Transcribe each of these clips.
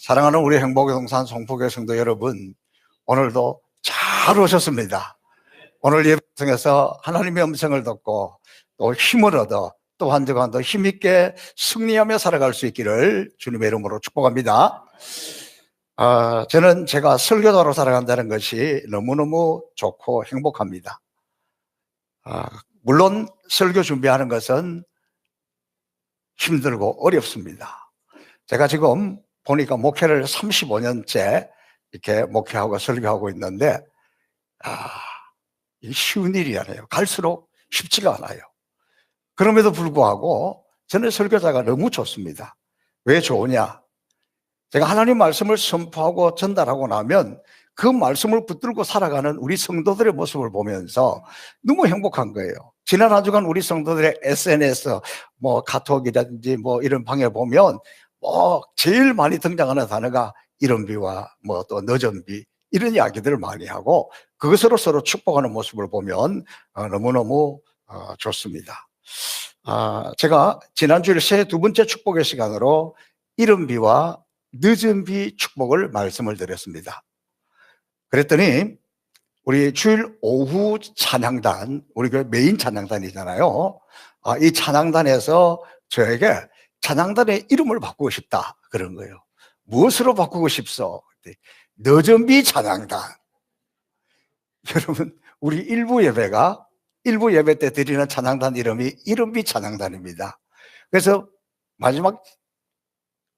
사랑하는 우리 행복의 동산 송포교회 성도 여러분, 오늘도 잘 오셨습니다. 오늘 예배에서 하나님의 음성을 듣고 또 힘을 얻어 또 한 주간 더 힘있게 승리하며 살아갈 수 있기를 주님의 이름으로 축복합니다. 저는 제가 설교자로 살아간다는 것이 너무너무 좋고 행복합니다. 물론 설교 준비하는 것은 힘들고 어렵습니다. 제가 지금 보니까 목회를 35년째 이렇게 목회하고 설교하고 있는데 이게 쉬운 일이 아니에요. 갈수록 쉽지가 않아요. 그럼에도 불구하고 저는 설교자가 너무 좋습니다. 왜 좋으냐? 제가 하나님 말씀을 선포하고 전달하고 나면 그 말씀을 붙들고 살아가는 우리 성도들의 모습을 보면서 너무 행복한 거예요. 지난 한 주간 우리 성도들의 SNS, 카톡이라든지 이런 방에 보면 제일 많이 등장하는 단어가 이른비와 또 늦은비 이런 이야기들을 많이 하고 그것으로 서로 축복하는 모습을 보면 너무너무 좋습니다. 제가 지난주일 새해 두 번째 축복의 시간으로 이른비와 늦은비 축복을 말씀을 드렸습니다. 그랬더니 우리 주일 오후 찬양단, 우리 교회 메인 찬양단이잖아요. 이 찬양단에서 저에게 찬양단의 이름을 바꾸고 싶다 그런 거예요. 무엇으로 바꾸고 싶소? 늦은비 찬양단. 여러분, 우리 일부 예배 때 드리는 찬양단 이름이 이른비 찬양단입니다. 그래서 마지막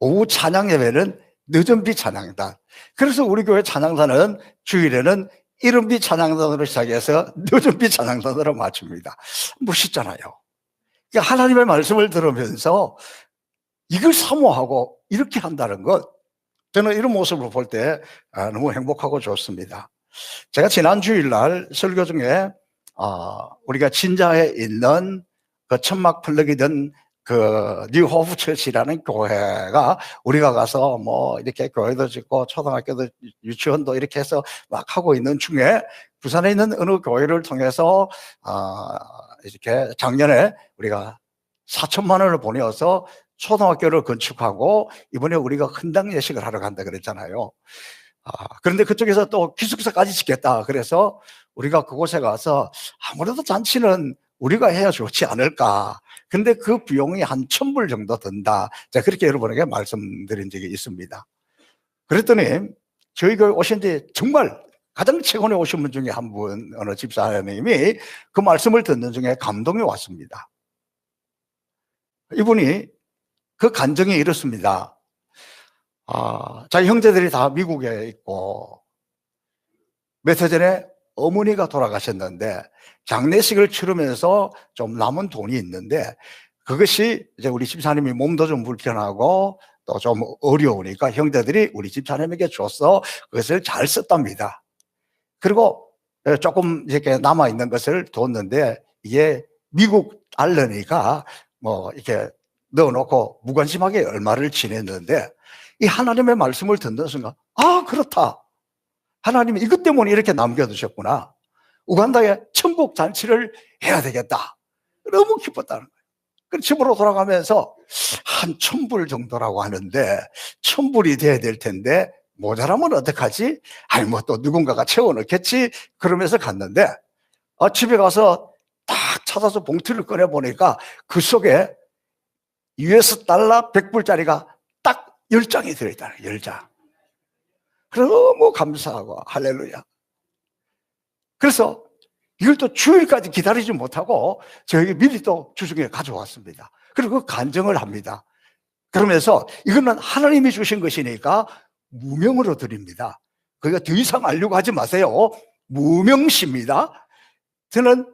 오후 찬양 예배는 늦은비 찬양단. 그래서 우리 교회 찬양단은 주일에는 이른비 찬양단으로 시작해서 늦은비 찬양단으로 맞춥니다. 멋있잖아요. 그러니까 하나님의 말씀을 들으면서 이걸 사모하고 이렇게 한다는 것, 저는 이런 모습을 볼 때 너무 행복하고 좋습니다. 제가 지난 주일날 설교 중에 우리가 진자에 있는 그 천막 플러기던 그 뉴호프 처치라는 교회가 우리가 가서 이렇게 교회도 짓고 초등학교도 유치원도 이렇게 해서 막 하고 있는 중에 부산에 있는 어느 교회를 통해서 이렇게 작년에 우리가 4천만 원을 보내어서 초등학교를 건축하고 이번에 우리가 헌당 예식을 하러 간다 그랬잖아요. 그런데 그쪽에서 또 기숙사까지 짓겠다 그래서 우리가 그곳에 가서 아무래도 잔치는 우리가 해야 좋지 않을까. 근데 그 비용이 한 1,000불 정도 든다. 제가 그렇게 여러분에게 말씀드린 적이 있습니다. 그랬더니 저희 교회 오신 지 정말 가장 최근에 오신 분 중에 한 분, 어느 집사님이 그 말씀을 듣는 중에 감동이 왔습니다. 이분이 그 간증이 이렇습니다. 자기 형제들이 다 미국에 있고 몇 해 전에 어머니가 돌아가셨는데 장례식을 치르면서 좀 남은 돈이 있는데 그것이 이제 우리 집사님이 몸도 좀 불편하고 또 좀 어려우니까 형제들이 우리 집사님에게 줘서 그것을 잘 썼답니다. 그리고 조금 이렇게 남아있는 것을 뒀는데 이게 미국 달러니까 이렇게 넣어놓고 무관심하게 얼마를 지냈는데 이 하나님의 말씀을 듣는 순간 그렇다. 하나님이 이것 때문에 이렇게 남겨두셨구나. 우간다에 천국 잔치를 해야 되겠다. 너무 기뻤다는 거예요. 그래서 집으로 돌아가면서 한 1,000불 정도라고 하는데 1,000불이 돼야 될 텐데 모자라면 어떡하지? 또 누군가가 채워넣겠지? 그러면서 갔는데 집에 가서 딱 찾아서 봉투를 꺼내보니까 그 속에 US 달러 100불짜리가 딱 10장이 들어있다는 거예요. 10장. 그래서 너무 감사하고 할렐루야. 그래서 이걸 또 주일까지 기다리지 못하고 저에게 미리 또 주중에 가져왔습니다. 그리고 그 간증을 합니다. 그러면서 이거는 하나님이 주신 것이니까 무명으로 드립니다. 그러니까 더 이상 알려고 하지 마세요. 무명시입니다. 저는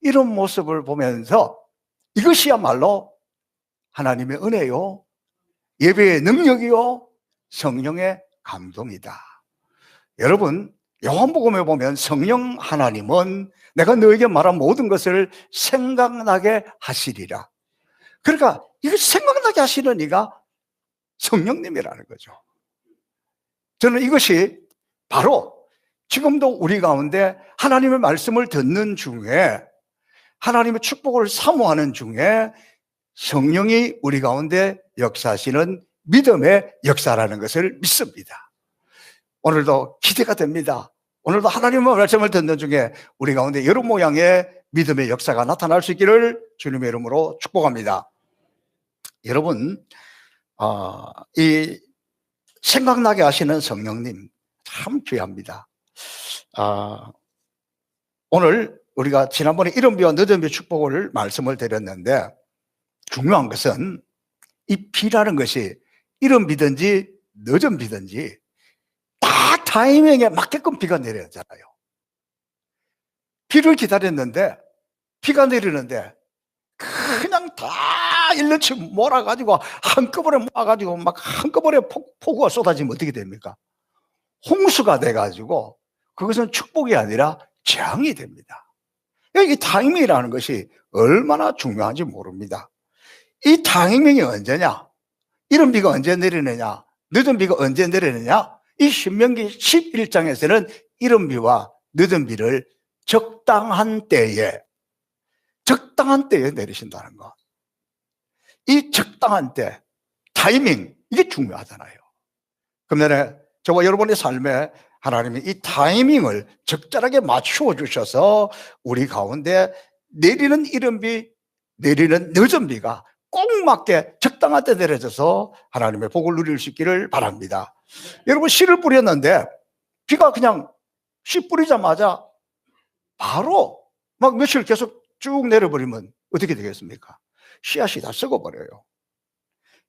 이런 모습을 보면서 이것이야말로 하나님의 은혜요, 예배의 능력이요, 성령의 감동이다. 여러분, 요한복음에 보면 성령 하나님은 내가 너에게 말한 모든 것을 생각나게 하시리라. 그러니까 이거 생각나게 하시는 이가 성령님이라는 거죠. 저는 이것이 바로 지금도 우리 가운데 하나님의 말씀을 듣는 중에 하나님의 축복을 사모하는 중에 성령이 우리 가운데 역사하시는 믿음의 역사라는 것을 믿습니다. 오늘도 기대가 됩니다. 오늘도 하나님의 말씀을 듣는 중에 우리 가운데 여러 모양의 믿음의 역사가 나타날 수 있기를 주님의 이름으로 축복합니다. 여러분, 이 생각나게 하시는 성령님 참 귀합니다. 오늘 우리가 지난번에 이른 비와 늦은 비 축복을 말씀을 드렸는데, 중요한 것은 이 비라는 것이 이른 비든지 늦은 비든지 딱 타이밍에 맞게끔 비가 내렸잖아요. 비를 기다렸는데 비가 내리는데 그냥 다 일러치 몰아가지고 한꺼번에 모아가지고 막 한꺼번에 폭우가 쏟아지면 어떻게 됩니까? 홍수가 돼가지고 그것은 축복이 아니라 재앙이 됩니다. 이 타이밍이라는 것이 얼마나 중요한지 모릅니다. 이 타이밍이 언제냐? 이른 비가 언제 내리느냐? 늦은 비가 언제 내리느냐? 이 신명기 11장에서는 이른 비와 늦은 비를 적당한 때에 내리신다는 것. 이 적당한 때, 타이밍, 이게 중요하잖아요. 그러면 저와 여러분의 삶에 하나님이 이 타이밍을 적절하게 맞추어 주셔서 우리 가운데 내리는 이른 비, 내리는 늦은 비가 꼭 맞게 적당한 때 내려져서 하나님의 복을 누릴 수 있기를 바랍니다. 여러분, 씨를 뿌렸는데 비가 그냥 씨 뿌리자마자 바로 막 며칠 계속 쭉 내려버리면 어떻게 되겠습니까? 씨앗이 다 썩어버려요.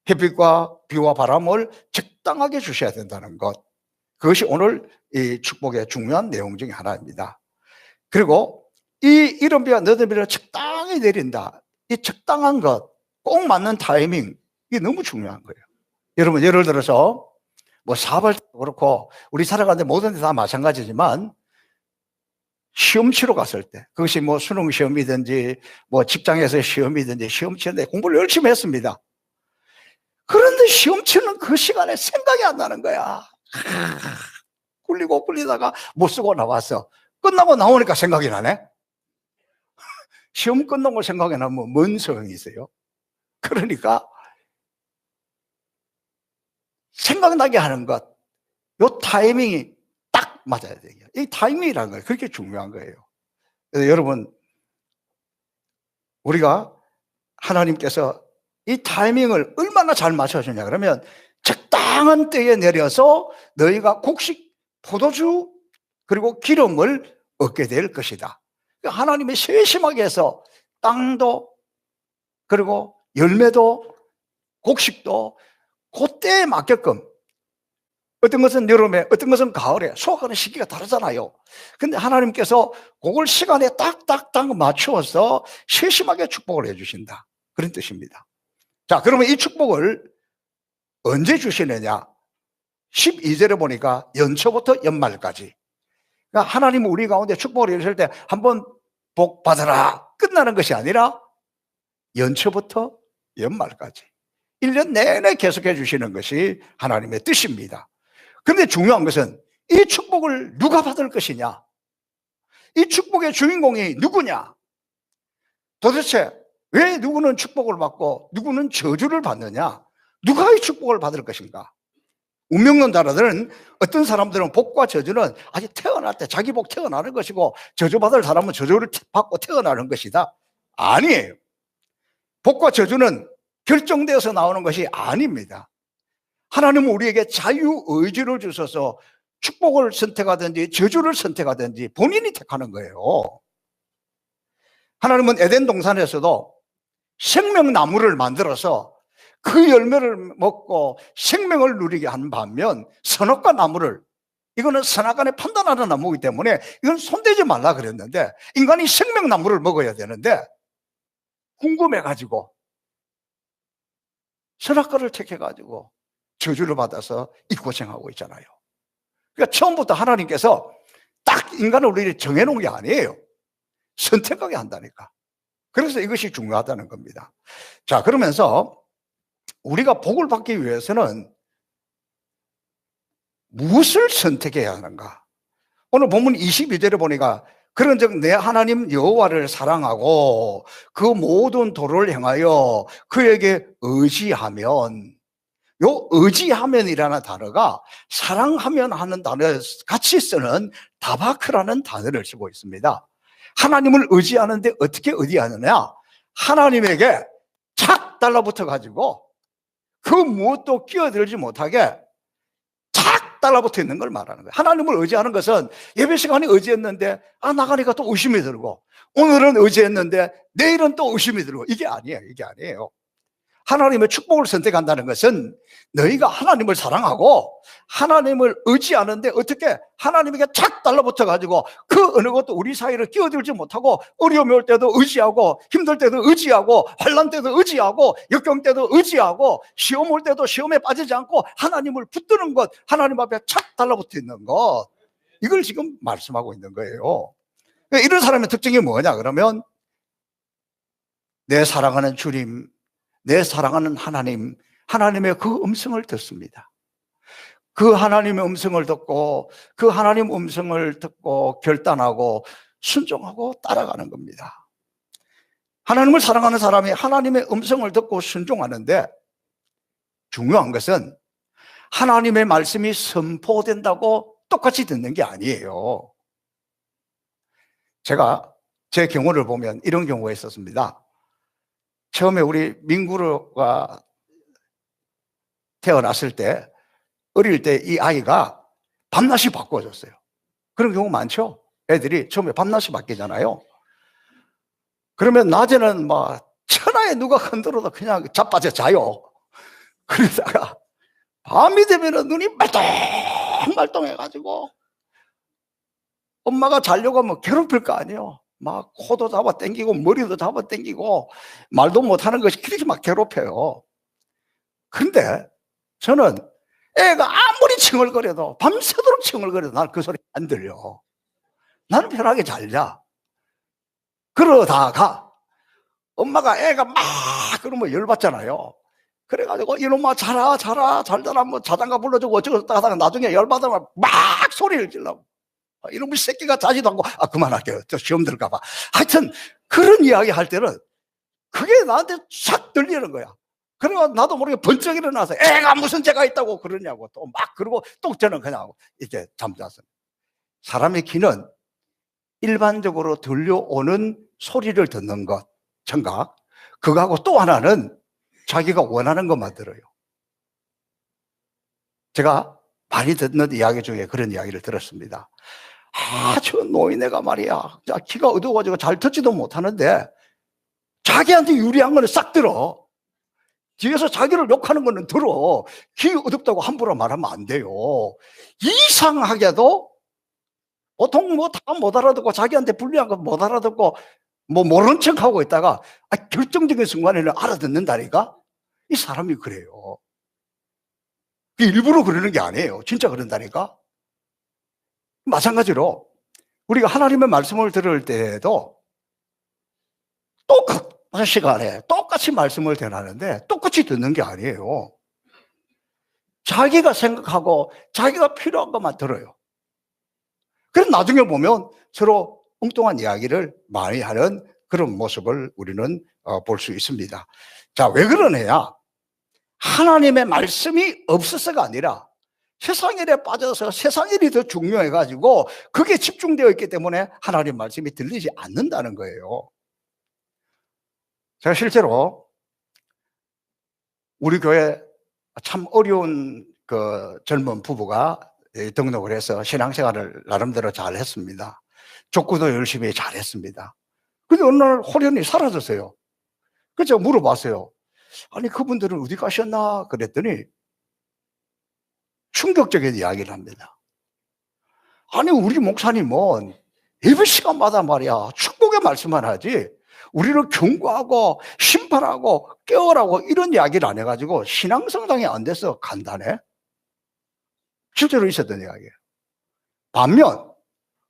햇빛과 비와 바람을 적당하게 주셔야 된다는 것, 그것이 오늘 이 축복의 중요한 내용 중에 하나입니다. 그리고 이 이른 비와 늦은 비를 적당히 내린다, 이 적당한 것, 꼭 맞는 타이밍, 이게 너무 중요한 거예요. 여러분, 예를 들어서 뭐 사업할 때도 그렇고 우리 살아가는데 모든 데 다 마찬가지지만, 시험 치러 갔을 때, 그것이 뭐 수능 시험이든지 뭐 직장에서 시험이든지 시험 치는데 공부를 열심히 했습니다. 그런데 시험 치는 그 시간에 생각이 안 나는 거야. 굴리다가 못 쓰고 나왔어. 끝나고 나오니까 생각이 나네. 시험 끝나고 생각이 나면 뭔 소용이 있어요? 그러니까 생각나게 하는 것, 요 타이밍이 딱 맞아야 돼요. 이 타이밍이라는 거예요. 그렇게 중요한 거예요. 그래서 여러분, 우리가 하나님께서 이 타이밍을 얼마나 잘 맞춰주냐 그러면, 적당한 때에 내려서 너희가 곡식, 포도주, 그리고 기름을 얻게 될 것이다. 하나님이 세심하게 해서 땅도, 그리고 열매도, 곡식도 그때에 맞게끔, 어떤 것은 여름에, 어떤 것은 가을에, 수확하는 시기가 다르잖아요. 근데 하나님께서 그걸 시간에 딱딱딱 맞추어서 세심하게 축복을 해주신다, 그런 뜻입니다. 자, 그러면 이 축복을 언제 주시느냐? 12절에 보니까 연초부터 연말까지. 그러니까 하나님은 우리 가운데 축복을 해주실 때 한번 복 받아라 끝나는 것이 아니라 연초부터 연말까지 1년 내내 계속해 주시는 것이 하나님의 뜻입니다. 그런데 중요한 것은 이 축복을 누가 받을 것이냐? 이 축복의 주인공이 누구냐? 도대체 왜 누구는 축복을 받고 누구는 저주를 받느냐? 누가 이 축복을 받을 것인가? 운명론자들은, 어떤 사람들은 복과 저주는 아직 태어날 때 자기 복 태어나는 것이고, 저주받을 사람은 저주를 받고 태어나는 것이다. 아니에요. 복과 저주는 결정되어서 나오는 것이 아닙니다. 하나님은 우리에게 자유의지를 주셔서 축복을 선택하든지 저주를 선택하든지 본인이 택하는 거예요. 하나님은 에덴 동산에서도 생명나무를 만들어서 그 열매를 먹고 생명을 누리게 한 반면, 선악과 나무를, 이거는 선악간에 판단하는 나무이기 때문에 이건 손대지 말라 그랬는데, 인간이 생명나무를 먹어야 되는데 궁금해가지고 선악과를 택해가지고 저주를 받아서 이 고생하고 있잖아요. 그러니까 처음부터 하나님께서 딱 인간을 우리를 정해놓은 게 아니에요. 선택하게 한다니까. 그래서 이것이 중요하다는 겁니다. 자, 그러면서 우리가 복을 받기 위해서는 무엇을 선택해야 하는가? 오늘 본문 22절에 보니까, 그런즉 내 하나님 여호와를 사랑하고 그 모든 도를 행하여 그에게 의지하면, 요 의지하면이라는 단어가 사랑하면 하는 단어에 같이 쓰는 다바크라는 단어를 쓰고 있습니다. 하나님을 의지하는데 어떻게 의지하느냐? 하나님에게 착 달라붙어 가지고 그 무엇도 끼어들지 못하게 착 달라붙어 있는 걸 말하는 거예요. 하나님을 의지하는 것은 예배 시간에 의지했는데 나가니까 또 의심이 들고, 오늘은 의지했는데 내일은 또 의심이 들고, 이게 아니에요. 이게 아니에요. 하나님의 축복을 선택한다는 것은 너희가 하나님을 사랑하고 하나님을 의지하는데 어떻게 하나님에게 착 달라붙어 가지고 그 어느 것도 우리 사이를 끼어들지 못하고, 어려움이 올 때도 의지하고, 힘들 때도 의지하고, 환난 때도 의지하고, 역경 때도 의지하고, 시험 올 때도 시험에 빠지지 않고 하나님을 붙드는 것, 하나님 앞에 착 달라붙어 있는 것, 이걸 지금 말씀하고 있는 거예요. 이런 사람의 특징이 뭐냐 그러면, 내 사랑하는 주님, 내 사랑하는 하나님, 하나님의 그 음성을 듣습니다. 그 하나님의 음성을 듣고, 그 하나님 음성을 듣고 결단하고 순종하고 따라가는 겁니다. 하나님을 사랑하는 사람이 하나님의 음성을 듣고 순종하는데, 중요한 것은 하나님의 말씀이 선포된다고 똑같이 듣는 게 아니에요. 제가 제 경우를 보면 이런 경우가 있었습니다. 처음에 우리 민구가 태어났을 때, 어릴 때 이 아이가 밤낮이 바꿔졌어요. 그런 경우 많죠? 애들이 처음에 밤낮이 바뀌잖아요. 그러면 낮에는 막 천하에 누가 흔들어도 그냥 자빠져 자요. 그러다가 밤이 되면 눈이 말똥말똥해가지고 엄마가 자려고 하면 괴롭힐 거 아니에요. 막 코도 잡아 당기고 머리도 잡아 당기고 말도 못하는 것이 그렇게 막 괴롭혀요. 그런데 저는 애가 아무리 칭얼거려도, 밤새도록 칭얼거려도 나는 그 소리 안 들려. 나는 편하게 잘 자. 그러다가 엄마가 애가 막 그러면 열받잖아요. 그래가지고 이놈아 자라 잘 자라 뭐 자장가 불러주고 어쩌고 하다가 나중에 열받으면 막 소리를 질러고, 이놈의 새끼가 자지도 않고, 그만할게요. 저 시험 들까봐. 하여튼 그런 이야기 할 때는 그게 나한테 싹 들리는 거야. 그래가 나도 모르게 번쩍 일어나서 애가 무슨 죄가 있다고 그러냐고 또 막 그러고, 또 저는 그냥 이렇게 잠잤어요. 사람의 귀는 일반적으로 들려오는 소리를 듣는 것, 청각, 그거하고 또 하나는 자기가 원하는 것만 들어요. 제가 많이 듣는 이야기 중에 그런 이야기를 들었습니다. 저 노인네가 말이야, 귀가 어두워가지고 잘 듣지도 못하는데 자기한테 유리한 거는 싹 들어. 뒤에서 자기를 욕하는 거는 들어. 귀 어둡다고 함부로 말하면 안 돼요. 이상하게도 보통 뭐 다 못 알아듣고, 자기한테 불리한 거 못 알아듣고 뭐 모른 척하고 있다가 결정적인 순간에는 알아듣는다니까. 이 사람이 그래요. 일부러 그러는 게 아니에요. 진짜 그런다니까. 마찬가지로 우리가 하나님의 말씀을 들을 때에도 똑같은 시간에 똑같이 말씀을 전하는데 똑같이 듣는 게 아니에요. 자기가 생각하고 자기가 필요한 것만 들어요. 그래서 나중에 보면 서로 엉뚱한 이야기를 많이 하는 그런 모습을 우리는 볼 수 있습니다. 자, 왜 그러느냐? 하나님의 말씀이 없어서가 아니라 세상 일에 빠져서 세상 일이 더 중요해가지고 그게 집중되어 있기 때문에 하나님 말씀이 들리지 않는다는 거예요. 제가 실제로 우리 교회 참 어려운 그 젊은 부부가 등록을 해서 신앙생활을 나름대로 잘 했습니다. 족구도 열심히 잘 했습니다. 근데 어느 날 호련히 사라졌어요. 그래서 제가 물어봤어요. 아니, 그분들은 어디 가셨나? 그랬더니 충격적인 이야기를 합니다. 아니, 우리 목사님은 예배 시간마다 말이야 축복의 말씀만 하지 우리를 경고하고 심판하고 깨어라고 이런 이야기를 안 해가지고 신앙 성장이 안 돼서 간다네. 실제로 있었던 이야기예요. 반면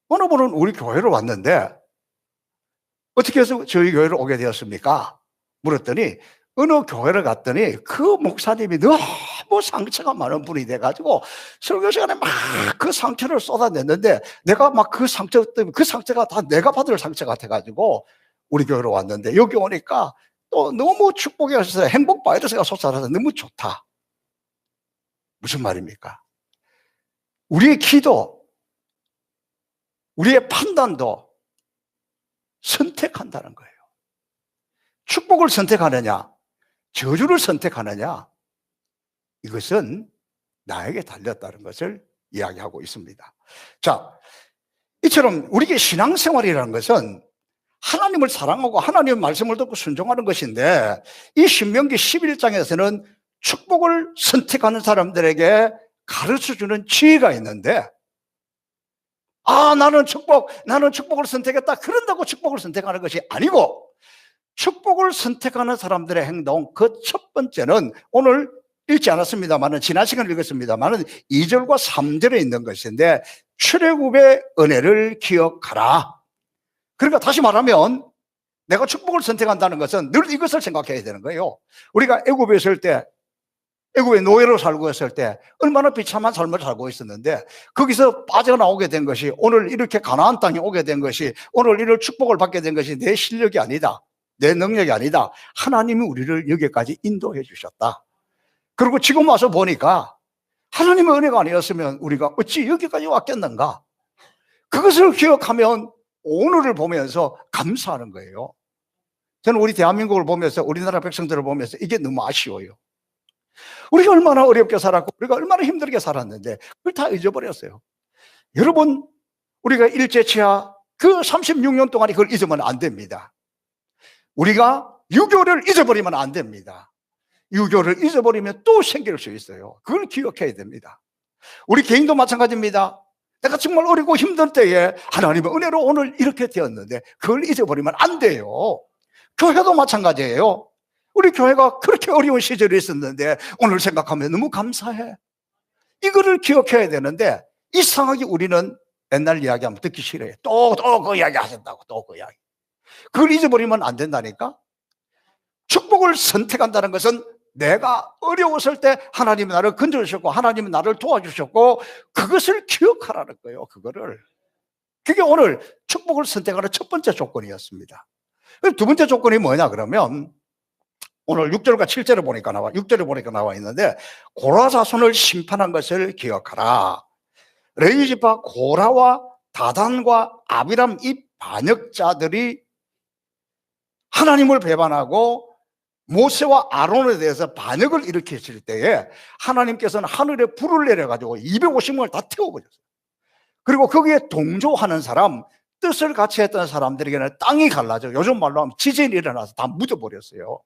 어느 분은 우리 교회로 왔는데 어떻게 해서 저희 교회로 오게 되었습니까? 물었더니 어느 교회를 갔더니 그 목사님이 너무 상처가 많은 분이 돼가지고 설교 시간에 막 그 상처를 쏟아냈는데 내가 막 그 상처 때문에 그 상처가 다 내가 받을 상처 같아가지고 우리 교회로 왔는데 여기 오니까 또 너무 축복이 있어서 행복 바이러스가 솟아나서 너무 좋다. 무슨 말입니까? 우리의 기도, 우리의 판단도 선택한다는 거예요. 축복을 선택하느냐, 저주를 선택하느냐, 이것은 나에게 달렸다는 것을 이야기하고 있습니다. 자, 이처럼 우리의 신앙생활이라는 것은 하나님을 사랑하고 하나님의 말씀을 듣고 순종하는 것인데, 이 신명기 11장에서는 축복을 선택하는 사람들에게 가르쳐주는 지혜가 있는데, 나는 축복을 선택했다, 그런다고 축복을 선택하는 것이 아니고, 축복을 선택하는 사람들의 행동, 그 첫 번째는 오늘 읽지 않았습니다만은, 지난 시간에 읽었습니다만은 2절과 3절에 있는 것인데, 출애굽의 은혜를 기억하라. 그러니까 다시 말하면 내가 축복을 선택한다는 것은 늘 이것을 생각해야 되는 거예요. 우리가 애굽에 있을 때, 애굽에 노예로 살고 있을 때 얼마나 비참한 삶을 살고 있었는데, 거기서 빠져나오게 된 것이, 오늘 이렇게 가나안 땅에 오게 된 것이, 오늘 이런 축복을 받게 된 것이 내 실력이 아니다, 내 능력이 아니다. 하나님이 우리를 여기까지 인도해 주셨다. 그리고 지금 와서 보니까 하나님의 은혜가 아니었으면 우리가 어찌 여기까지 왔겠는가? 그것을 기억하면 오늘을 보면서 감사하는 거예요. 저는 우리 대한민국을 보면서, 우리나라 백성들을 보면서 이게 너무 아쉬워요. 우리가 얼마나 어렵게 살았고, 우리가 얼마나 힘들게 살았는데 그걸 다 잊어버렸어요. 여러분, 우리가 일제치하 그 36년 동안 그걸 잊으면 안 됩니다. 우리가 유교를 잊어버리면 안 됩니다. 유교를 잊어버리면 또 생길 수 있어요. 그걸 기억해야 됩니다. 우리 개인도 마찬가지입니다. 내가 정말 어리고 힘들 때에 하나님의 은혜로 오늘 이렇게 되었는데 그걸 잊어버리면 안 돼요. 교회도 마찬가지예요. 우리 교회가 그렇게 어려운 시절이 있었는데 오늘 생각하면 너무 감사해. 이거를 기억해야 되는데, 이상하게 우리는 옛날 이야기하면 듣기 싫어요. 또 그 이야기 하신다고, 또 그 이야기. 그걸 잊어버리면 안 된다니까. 축복을 선택한다는 것은 내가 어려웠을 때 하나님이 나를 건져주셨고, 하나님이 나를 도와주셨고, 그것을 기억하라는 거예요. 그게 오늘 축복을 선택하는 첫 번째 조건이었습니다. 두 번째 조건이 뭐냐 그러면, 오늘 6절과 7절을 보니까 6절을 보니까 나와 있는데, 고라 자손을 심판한 것을 기억하라. 레위 지파 고라와 다단과 아비람 이 반역자들이 하나님을 배반하고 모세와 아론에 대해서 반역을 일으켰을 때에 하나님께서는 하늘에 불을 내려가지고 250명을 다 태워버렸어요. 그리고 거기에 동조하는 사람, 뜻을 같이 했던 사람들에게는 땅이 갈라져, 요즘 말로 하면 지진이 일어나서 다 묻어버렸어요.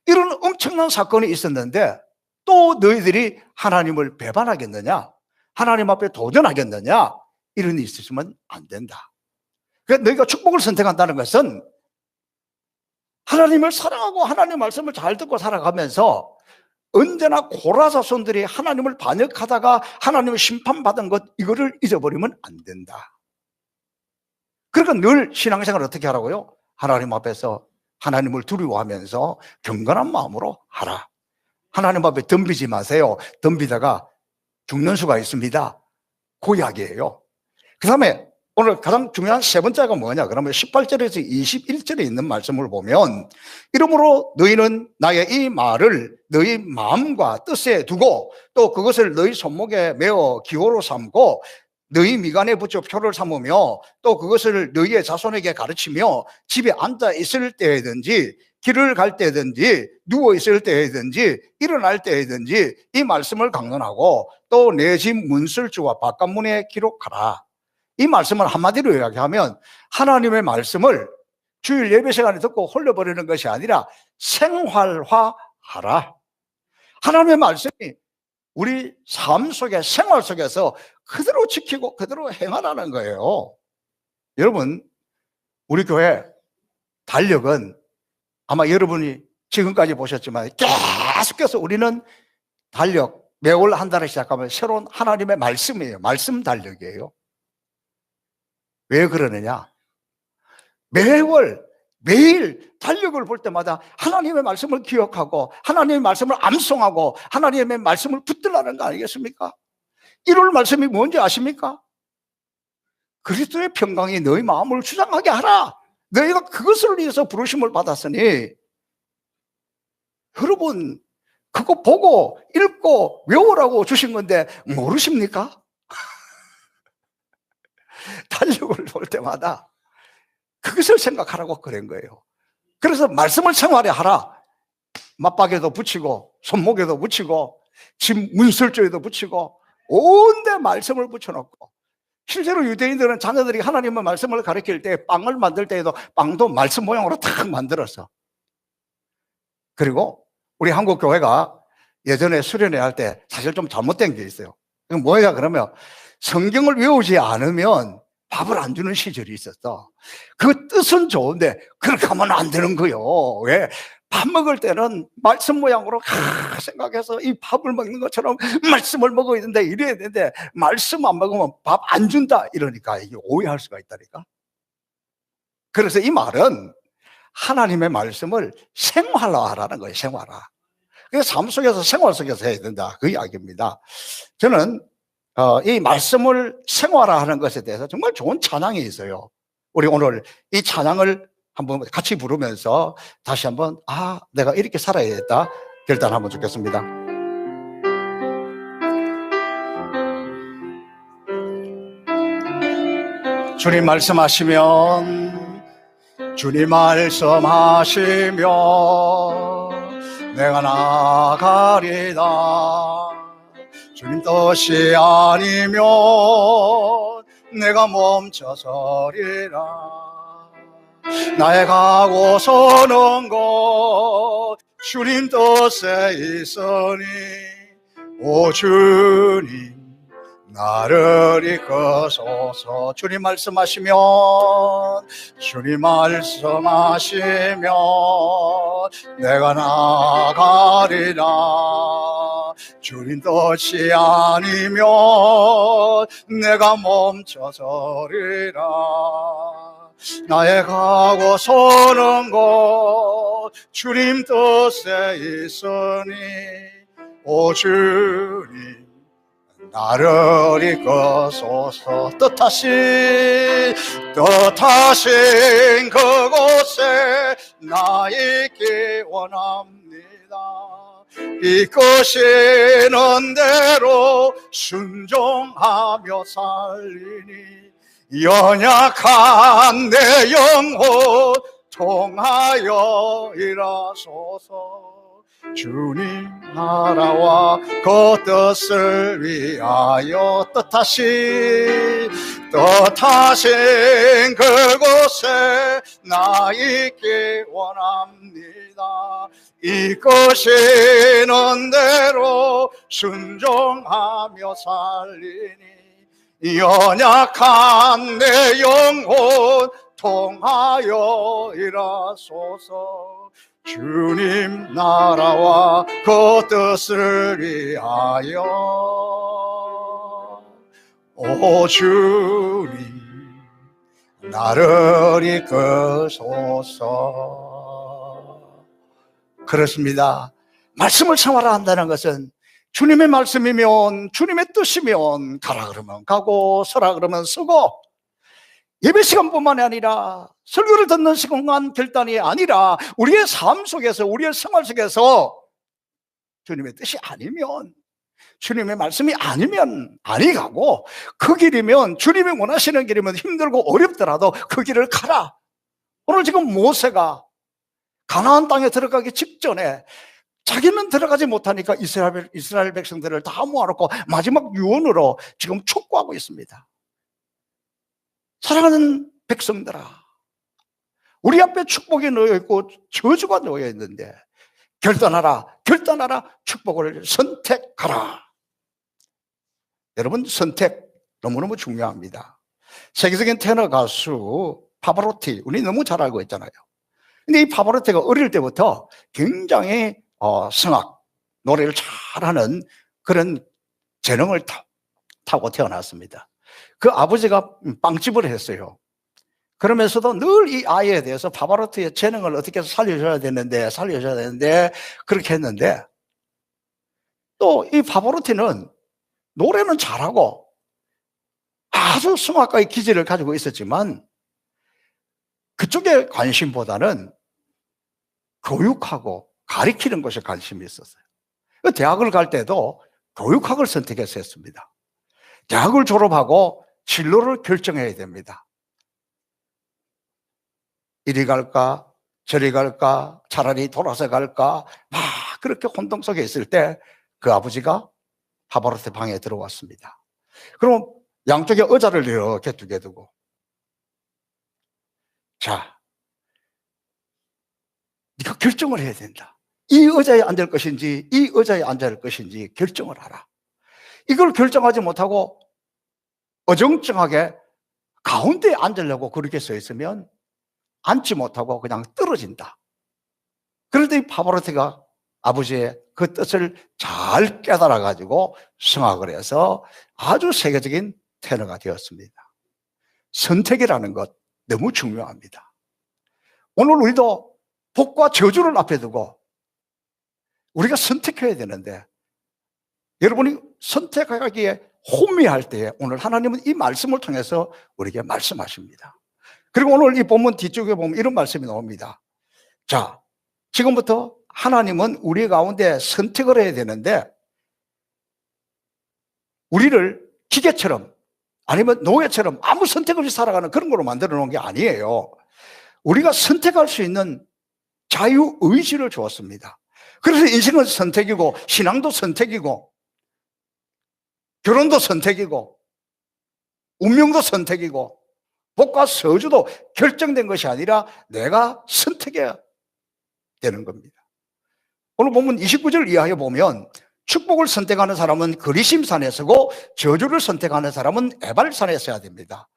이런 엄청난 사건이 있었는데, 또 너희들이 하나님을 배반하겠느냐, 하나님 앞에 도전하겠느냐, 이런 일이 있으면 안 된다. 그러니까 너희가 축복을 선택한다는 것은 하나님을 사랑하고 하나님의 말씀을 잘 듣고 살아가면서 언제나 고라 자손들이 하나님을 반역하다가 하나님을 심판받은 것, 이거를 잊어버리면 안 된다. 그러니까 늘 신앙생활을 어떻게 하라고요? 하나님 앞에서 하나님을 두려워하면서 경건한 마음으로 하라. 하나님 앞에 덤비지 마세요. 덤비다가 죽는 수가 있습니다. 그 이야기예요. 그 다음에 오늘 가장 중요한 세 번째가 뭐냐 그러면 18절에서 21절에 있는 말씀을 보면, 이러므로 너희는 나의 이 말을 너희 마음과 뜻에 두고 또 그것을 너희 손목에 메어 기호로 삼고 너희 미간에 붙여 표를 삼으며 또 그것을 너희의 자손에게 가르치며 집에 앉아 있을 때든지 길을 갈 때든지 누워 있을 때든지 일어날 때든지 이 말씀을 강론하고 또 내 집 문설주와 바깥문에 기록하라. 이 말씀을 한마디로 이야기하면 하나님의 말씀을 주일 예배 시간에 듣고 홀려버리는 것이 아니라 생활화하라. 하나님의 말씀이 우리 삶 속에, 생활 속에서 그대로 지키고 그대로 행하라는 거예요. 여러분, 우리 교회 달력은 아마 여러분이 지금까지 보셨지만 계속해서 우리는 달력, 매월 한 달에 시작하면 새로운 하나님의 말씀이에요. 말씀 달력이에요. 왜 그러느냐? 매일 달력을 볼 때마다 하나님의 말씀을 기억하고 하나님의 말씀을 암송하고 하나님의 말씀을 붙들라는 거 아니겠습니까? 1월 말씀이 뭔지 아십니까? 그리스도의 평강이 너희 마음을 주장하게 하라. 너희가 그것을 위해서 부르심을 받았으니, 여러분, 그거 보고 읽고 외우라고 주신 건데 모르십니까? 달력을 볼 때마다 그것을 생각하라고 그런 거예요. 그래서 말씀을 생활에 하라. 맞박에도 붙이고 손목에도 붙이고 집 문설주에도 붙이고 온데 말씀을 붙여놓고, 실제로 유대인들은 자녀들이 하나님의 말씀을 가르칠 때 빵을 만들 때에도 빵도 말씀 모양으로 탁 만들었어. 그리고 우리 한국 교회가 예전에 수련회 할 때 사실 좀 잘못된 게 있어요. 이건 뭐야 그러면 성경을 외우지 않으면 밥을 안 주는 시절이 있었어. 그 뜻은 좋은데 그렇게 하면 안 되는 거예요. 왜? 밥 먹을 때는 말씀 모양으로 생각해서 이 밥을 먹는 것처럼 말씀을 먹어야 된다 이래야 되는데, 말씀 안 먹으면 밥 안 준다 이러니까 이게 오해할 수가 있다니까. 그래서 이 말은 하나님의 말씀을 생활화하라는 거예요. 생활화. 그래서 삶 속에서 생활 속에서 해야 된다 그 이야기입니다. 저는 이 말씀을 생활화하는 것에 대해서 정말 좋은 찬양이 있어요. 우리 오늘 이 찬양을 한번 같이 부르면서 다시 한번 내가 이렇게 살아야겠다 결단하면 좋겠습니다. 주님 말씀하시면 내가 나가리다. 주님 뜻이 아니면 내가 멈춰서리라. 나의 가고 서는 곳 주님 뜻에 있으니, 오 주님 나를 이끄소서. 주님 말씀하시면 내가 나가리라. 주님 뜻이 아니면 내가 멈춰서리라. 나의 가고 서는 곳 주님 뜻에 있으니, 오 주님 나를 이끄소서. 뜻하신 그곳에 나 있기 원합니다. 이끄시는 대로 순종하며 살리니, 연약한 내 영혼 통하여 일하소서. 주님 나라와 그 뜻을 위하여 뜻하신 그곳에 나 있기 원합니다. 이끄시는 대로 순종하며 살리니, 연약한 내 영혼 통하여 일하소서. 주님 나라와 그 뜻을 위하여, 오 주님 나를 이끄소서. 그렇습니다. 말씀을 생활한다는 것은 주님의 말씀이면, 주님의 뜻이면 가라 그러면 가고 서라 그러면 서고, 예배 시간뿐만이 아니라 설교를 듣는 시간 결단이 아니라 우리의 삶 속에서, 우리의 생활 속에서 주님의 뜻이 아니면, 주님의 말씀이 아니면 아니 가고, 그 길이면, 주님이 원하시는 길이면 힘들고 어렵더라도 그 길을 가라. 오늘 지금 모세가 가나안 땅에 들어가기 직전에 자기는 들어가지 못하니까 이스라엘 백성들을 다 모아놓고 마지막 유언으로 지금 촉구하고 있습니다. 사랑하는 백성들아, 우리 앞에 축복이 놓여 있고 저주가 놓여 있는데 결단하라, 축복을 선택하라. 여러분, 선택 너무너무 중요합니다. 세계적인 테너 가수 파바로티, 우리 너무 잘 알고 있잖아요. 근데 이 파바로티가 어릴 때부터 굉장히 성악, 노래를 잘하는 그런 재능을 타고 태어났습니다. 그 아버지가 빵집을 했어요. 그러면서도 늘 이 아이에 대해서 파바로티의 재능을 어떻게 해서 살려줘야 되는데 그렇게 했는데, 또 이 파바로티는 노래는 잘하고 아주 성악가의 기질을 가지고 있었지만 그쪽에 관심보다는 교육하고 가르치는 것에 관심이 있었어요. 대학을 갈 때도 교육학을 선택해서 했습니다. 대학을 졸업하고 진로를 결정해야 됩니다. 이리 갈까 저리 갈까 차라리 돌아서 갈까 막 그렇게 혼동 속에 있을 때 그 아버지가 파바로티 방에 들어왔습니다. 그럼 양쪽에 의자를 이렇게 두 개 두고, 자, 네가 결정을 해야 된다. 이 의자에 앉을 것인지 이 의자에 앉을 것인지 결정을 하라. 이걸 결정하지 못하고 어정쩡하게 가운데에 앉으려고 그렇게 서 있으면 앉지 못하고 그냥 떨어진다. 그런데 이 파바로티가 아버지의 그 뜻을 잘 깨달아 가지고 성악을 해서 아주 세계적인 테너가 되었습니다. 선택이라는 것 너무 중요합니다. 오늘 우리도 복과 저주를 앞에 두고 우리가 선택해야 되는데, 여러분이 선택하기에 혼미할 때에 오늘 하나님은 이 말씀을 통해서 우리에게 말씀하십니다. 그리고 오늘 이 본문 뒤쪽에 보면 이런 말씀이 나옵니다. 자, 지금부터 하나님은 우리 가운데 선택을 해야 되는데, 우리를 기계처럼 아니면 노예처럼 아무 선택 없이 살아가는 그런 걸로 만들어 놓은 게 아니에요. 우리가 선택할 수 있는 자유의지를 주었습니다. 그래서 인생은 선택이고 신앙도 선택이고 결혼도 선택이고 운명도 선택이고 복과 저주도 결정된 것이 아니라 내가 선택해야 되는 겁니다. 오늘 본문 29절 이하에 보면 축복을 선택하는 사람은 그리심산에 서고 저주를 선택하는 사람은 에발산에 서야 됩니다.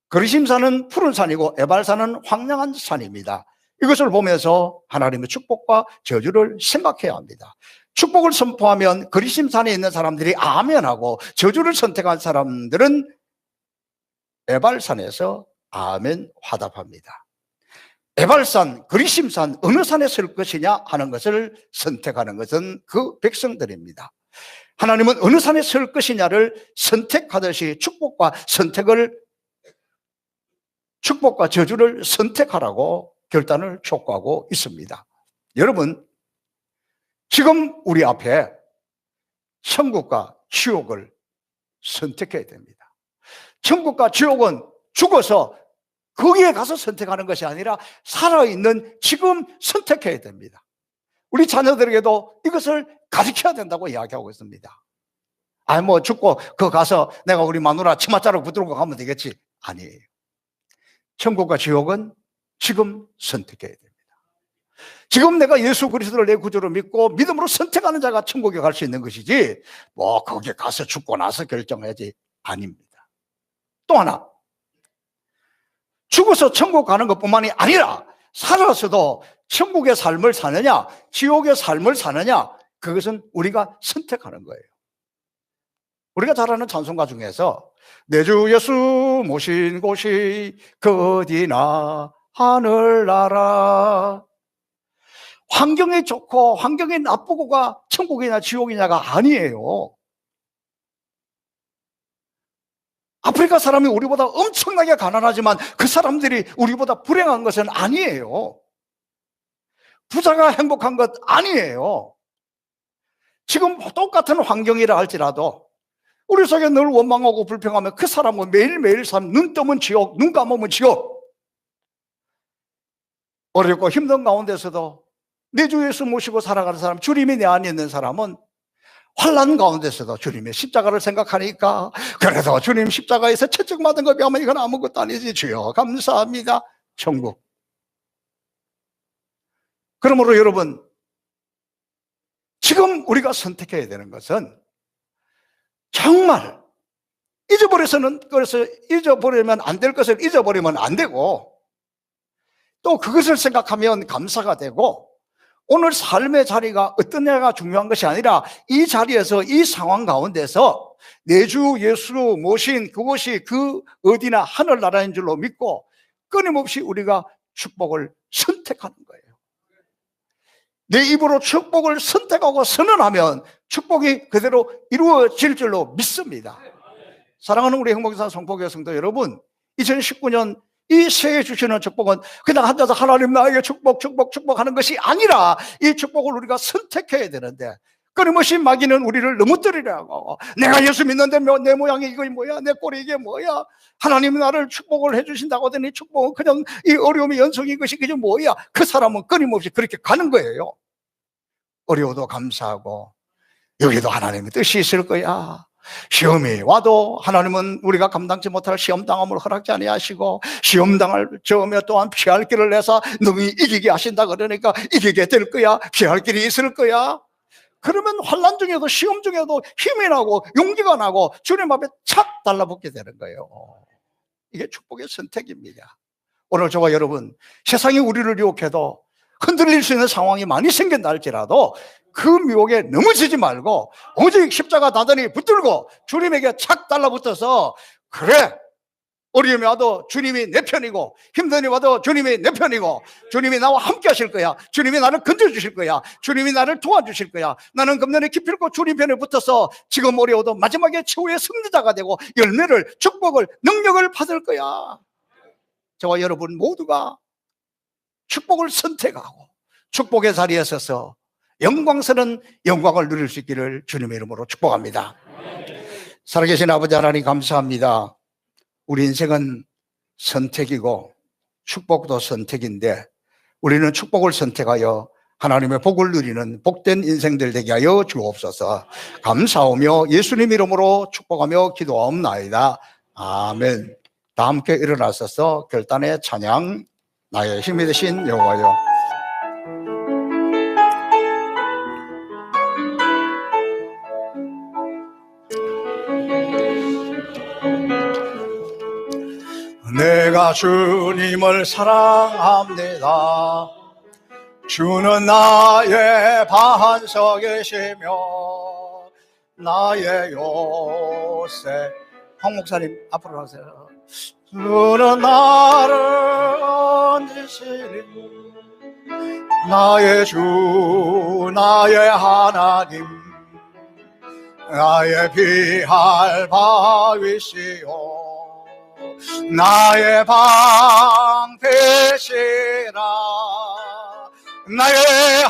그리심산은 푸른 산이고 에발산은 황량한 산입니다. 이것을 보면서 하나님의 축복과 저주를 생각해야 합니다. 축복을 선포하면 그리심산에 있는 사람들이 아멘하고, 저주를 선택한 사람들은 에발산에서 아멘 화답합니다. 에발산, 그리심산 어느 산에 설 것이냐 하는 것을 선택하는 것은 그 백성들입니다. 하나님은 어느 산에 설 것이냐를 선택하듯이 축복과 저주를 선택하라고 결단을 촉구하고 있습니다. 여러분, 지금 우리 앞에 천국과 지옥을 선택해야 됩니다. 천국과 지옥은 죽어서 거기에 가서 선택하는 것이 아니라 살아있는 지금 선택해야 됩니다. 우리 자녀들에게도 이것을 가르쳐야 된다고 이야기하고 있습니다. 뭐 죽고 그 가서 내가 우리 마누라 치마 자르고 붙들고 가면 되겠지. 아니에요. 천국과 지옥은 지금 선택해야 됩니다. 지금 내가 예수 그리스도를 내 구주로 믿고 믿음으로 선택하는 자가 천국에 갈 수 있는 것이지, 거기에 가서 죽고 나서 결정해야지, 아닙니다. 또 하나, 죽어서 천국 가는 것뿐만이 아니라 살아서도 천국의 삶을 사느냐 지옥의 삶을 사느냐, 그것은 우리가 선택하는 거예요. 우리가 잘 아는 찬송가 중에서 내 주 예수 모신 곳이 그 어디나 하늘나라, 환경이 좋고 환경이 나쁘고가 천국이냐 지옥이냐가 아니에요. 아프리카 사람이 우리보다 엄청나게 가난하지만 그 사람들이 우리보다 불행한 것은 아니에요. 부자가 행복한 것 아니에요. 지금 똑같은 환경이라 할지라도 우리 속에 늘 원망하고 불평하면 그 사람은 매일매일 눈 뜨면 지옥, 눈 감으면 지옥. 어렵고 힘든 가운데서도 내 주 예수 모시고 살아가는 사람, 주님이 내 안에 있는 사람은 환난 가운데서도 주님의 십자가를 생각하니까, 그래도 주님 십자가에서 채찍맞은 거 비하면 이건 아무것도 아니지, 주여 감사합니다, 천국. 그러므로 여러분, 지금 우리가 선택해야 되는 것은 정말 잊어버리면 안 될 것을 잊어버리면 안 되고, 또 그것을 생각하면 감사가 되고, 오늘 삶의 자리가 어떠냐가 중요한 것이 아니라 이 자리에서, 이 상황 가운데서 내 주 예수 모신 그곳이 그 어디나 하늘나라인 줄로 믿고 끊임없이 우리가 축복을 선택하는 거예요. 내 입으로 축복을 선택하고 선언하면 축복이 그대로 이루어질 줄로 믿습니다. 사랑하는 우리 행복사 성포교회 성도 여러분, 2019년 이 새해 주시는 축복은 그냥 앉아서 하나님 나에게 축복하는 것이 아니라 이 축복을 우리가 선택해야 되는데, 끊임없이 마귀는 우리를 넘어뜨리려고, 내가 예수 믿는데 내 모양이 이거 뭐야, 내 꼴이 이게 뭐야, 하나님이 나를 축복을 해주신다고 하더니 축복은 그냥 이 어려움의 연속인 것이 그게 뭐야. 그 사람은 끊임없이 그렇게 가는 거예요. 어려워도 감사하고, 여기도 하나님의 뜻이 있을 거야. 시험이 와도 하나님은 우리가 감당치 못할 시험당함을 허락지 아니하시고, 시험당할 점에 또한 피할 길을 내서 너희 이기게 하신다 그러니까 이기게 될 거야. 피할 길이 있을 거야. 그러면 환난 중에도 시험 중에도 힘이 나고 용기가 나고 주님 앞에 착 달라붙게 되는 거예요. 이게 축복의 선택입니다. 오늘 저와 여러분, 세상이 우리를 유혹해도 흔들릴 수 있는 상황이 많이 생긴다 할지라도 그 미혹에 넘어지지 말고 오직 십자가 나단히 붙들고 주님에게 착 달라붙어서, 그래, 어려움이 와도 주님이 내 편이고 힘든 일이 와도 주님이 내 편이고 주님이 나와 함께 하실 거야. 주님이 나를 건져주실 거야. 주님이 나를 도와주실 거야. 나는 금년에 기필코 주님 편에 붙어서 지금 어려워도 마지막에 최후의 승리자가 되고 열매를, 축복을, 능력을 받을 거야. 저와 여러분 모두가 축복을 선택하고 축복의 자리에 서서 영광스러운 영광을 누릴 수 있기를 주님의 이름으로 축복합니다. 살아계신 아버지 하나님 감사합니다. 우리 인생은 선택이고 축복도 선택인데 우리는 축복을 선택하여 하나님의 복을 누리는 복된 인생들 되게 하여 주옵소서. 감사하며 예수님 이름으로 축복하며 기도하옵나이다. 아멘. 다 함께 일어나셔서 결단의 찬양, 나의 힘이 되신 여호와여. 내가 주님을 사랑합니다. 주는 나의 반석이시며 나의 요새. 황 목사님 앞으로 가세요. 주는 나를 얹으시니 나의 주, 나의 하나님, 나의 피할 바위시오 나의 방패시라 나의